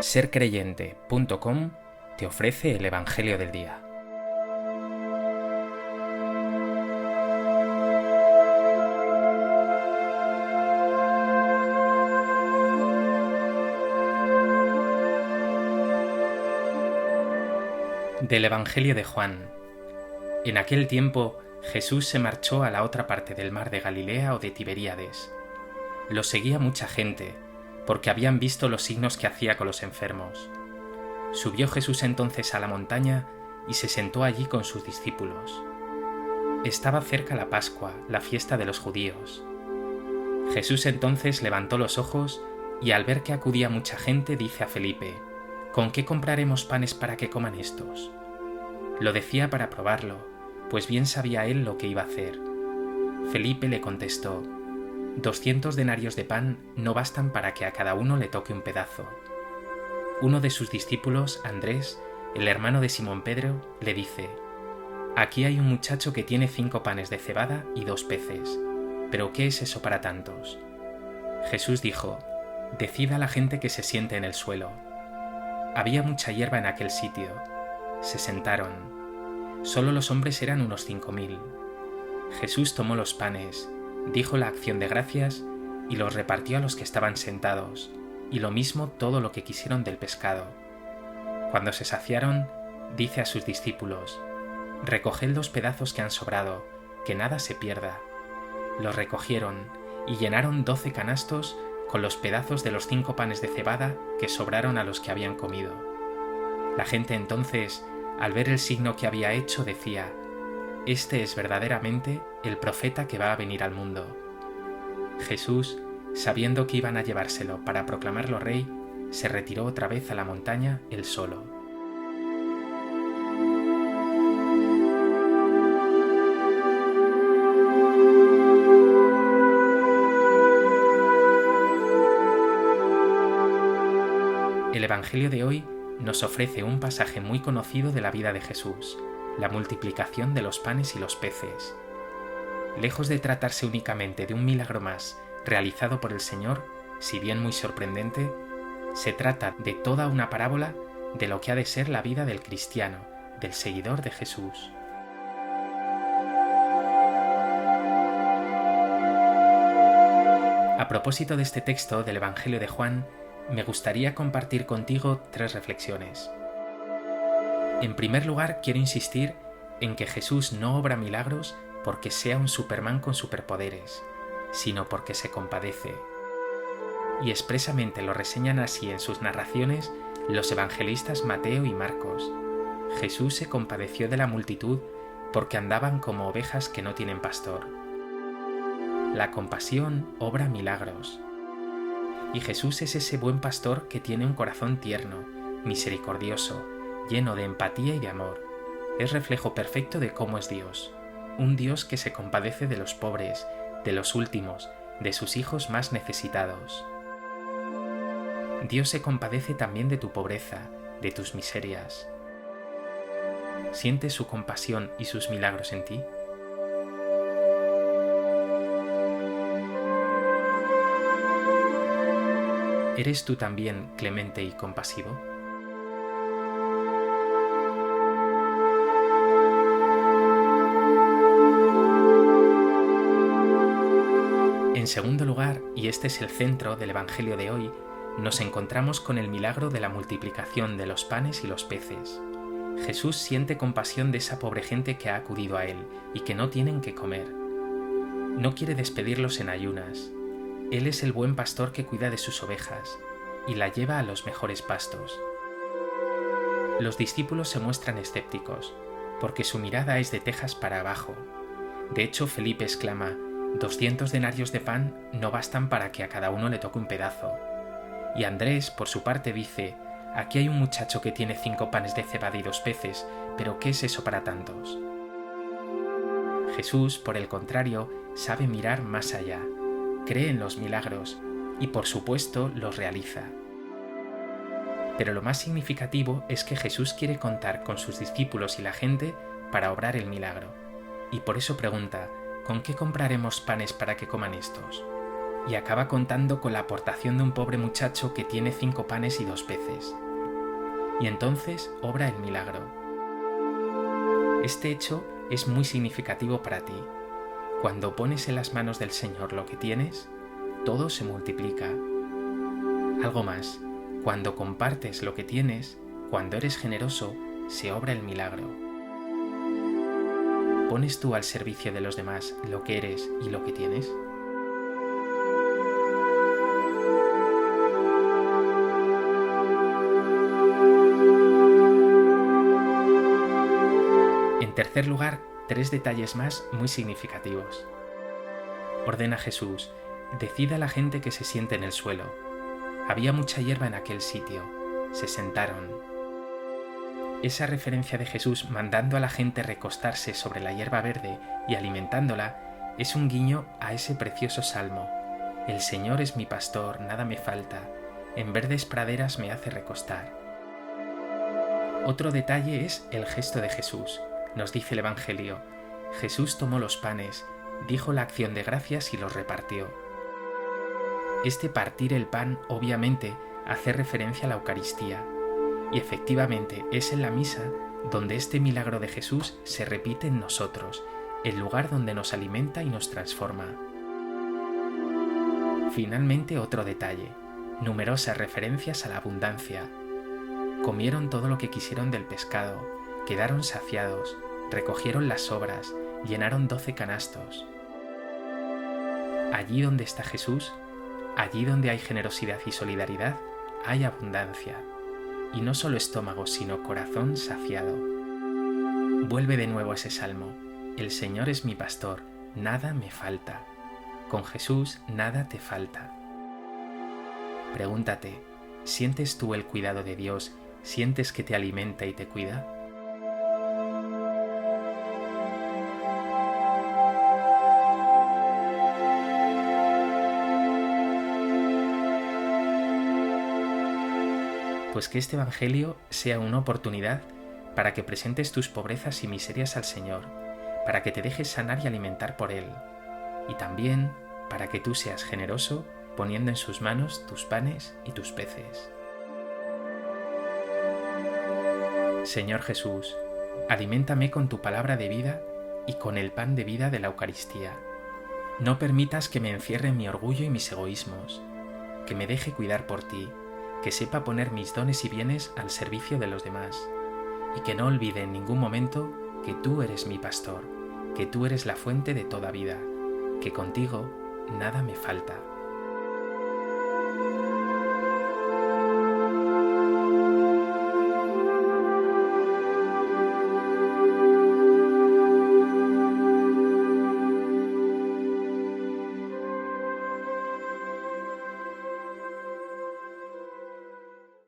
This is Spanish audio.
Sercreyente.com te ofrece el Evangelio del Día. Del Evangelio de Juan. En aquel tiempo Jesús se marchó a la otra parte del mar de Galilea o de Tiberíades. Lo seguía mucha gente, porque habían visto los signos que hacía con los enfermos. Subió Jesús entonces a la montaña y se sentó allí con sus discípulos. Estaba cerca la Pascua, la fiesta de los judíos. Jesús entonces levantó los ojos y al ver que acudía mucha gente dice a Felipe: ¿Con qué compraremos panes para que coman estos? Lo decía para probarlo, pues bien sabía él lo que iba a hacer. Felipe le contestó: 200 denarios de pan no bastan para que a cada uno le toque un pedazo. Uno de sus discípulos, Andrés, el hermano de Simón Pedro, le dice: Aquí hay un muchacho que tiene 5 panes de cebada y 2 peces. ¿Pero qué es eso para tantos? Jesús dijo: Decid a la gente que se siente en el suelo. Había mucha hierba en aquel sitio. Se sentaron. Solo los hombres eran unos 5000. Jesús tomó los panes, dijo la acción de gracias y los repartió a los que estaban sentados, y lo mismo todo lo que quisieron del pescado. Cuando se saciaron, dice a sus discípulos: Recoged los pedazos que han sobrado, que nada se pierda. Los recogieron y llenaron 12 canastos con los pedazos de los 5 panes de cebada que sobraron a los que habían comido. La gente entonces, al ver el signo que había hecho, decía: Este es verdaderamente el profeta que va a venir al mundo. Jesús, sabiendo que iban a llevárselo para proclamarlo rey, se retiró otra vez a la montaña él solo. El Evangelio de hoy nos ofrece un pasaje muy conocido de la vida de Jesús: la multiplicación de los panes y los peces. Lejos de tratarse únicamente de un milagro más realizado por el Señor, si bien muy sorprendente, se trata de toda una parábola de lo que ha de ser la vida del cristiano, del seguidor de Jesús. A propósito de este texto del Evangelio de Juan, me gustaría compartir contigo 3 reflexiones. En primer lugar, quiero insistir en que Jesús no obra milagros porque sea un Superman con superpoderes, sino porque se compadece. Y expresamente lo reseñan así en sus narraciones los evangelistas Mateo y Marcos. Jesús se compadeció de la multitud porque andaban como ovejas que no tienen pastor. La compasión obra milagros. Y Jesús es ese buen pastor que tiene un corazón tierno, misericordioso, lleno de empatía y de amor. Es reflejo perfecto de cómo es Dios, un Dios que se compadece de los pobres, de los últimos, de sus hijos más necesitados. Dios se compadece también de tu pobreza, de tus miserias. ¿Sientes su compasión y sus milagros en ti? ¿Eres tú también clemente y compasivo? En segundo lugar, y este es el centro del Evangelio de hoy, nos encontramos con el milagro de la multiplicación de los panes y los peces. Jesús siente compasión de esa pobre gente que ha acudido a él y que no tienen que comer. No quiere despedirlos en ayunas. Él es el buen pastor que cuida de sus ovejas y la lleva a los mejores pastos. Los discípulos se muestran escépticos, porque su mirada es de tejas para abajo. De hecho, Felipe exclama: 200 denarios de pan no bastan para que a cada uno le toque un pedazo. Y Andrés, por su parte, dice: Aquí hay un muchacho que tiene 5 panes de cebada y 2 peces, pero ¿qué es eso para tantos? Jesús, por el contrario, sabe mirar más allá. Cree en los milagros y, por supuesto, los realiza. Pero lo más significativo es que Jesús quiere contar con sus discípulos y la gente para obrar el milagro. Y por eso pregunta: ¿con qué compraremos panes para que coman estos? y acaba contando con la aportación de un pobre muchacho que tiene 5 panes y 2 peces. Y entonces obra el milagro. Este hecho es muy significativo para ti. Cuando pones en las manos del Señor lo que tienes, todo se multiplica. Algo más, cuando compartes lo que tienes, cuando eres generoso, se obra el milagro. ¿Pones tú al servicio de los demás lo que eres y lo que tienes? En tercer lugar, 3 detalles más muy significativos. Ordena Jesús: decid a la gente que se siente en el suelo. Había mucha hierba en aquel sitio. Se sentaron. Esa referencia de Jesús mandando a la gente recostarse sobre la hierba verde y alimentándola es un guiño a ese precioso salmo: el Señor es mi pastor, nada me falta, en verdes praderas me hace recostar. Otro detalle es el gesto de Jesús. Nos dice el Evangelio: Jesús tomó los panes, dijo la acción de gracias y los repartió. Este partir el pan, obviamente, hace referencia a la Eucaristía, y efectivamente es en la misa donde este milagro de Jesús se repite en nosotros, el lugar donde nos alimenta y nos transforma. Finalmente, otro detalle: numerosas referencias a la abundancia. Comieron todo lo que quisieron del pescado, quedaron saciados, recogieron las sobras, llenaron 12 canastos. Allí donde está Jesús, allí donde hay generosidad y solidaridad, hay abundancia. Y no solo estómago, sino corazón saciado. Vuelve de nuevo ese salmo: el Señor es mi pastor, nada me falta. Con Jesús nada te falta. Pregúntate: ¿sientes tú el cuidado de Dios? ¿Sientes que te alimenta y te cuida? Pues que este Evangelio sea una oportunidad para que presentes tus pobrezas y miserias al Señor, para que te dejes sanar y alimentar por Él, y también para que tú seas generoso poniendo en sus manos tus panes y tus peces. Señor Jesús, aliméntame con tu palabra de vida y con el pan de vida de la Eucaristía. No permitas que me encierre mi orgullo y mis egoísmos, que me deje cuidar por ti, que sepa poner mis dones y bienes al servicio de los demás, y que no olvide en ningún momento que tú eres mi pastor, que tú eres la fuente de toda vida, que contigo nada me falta.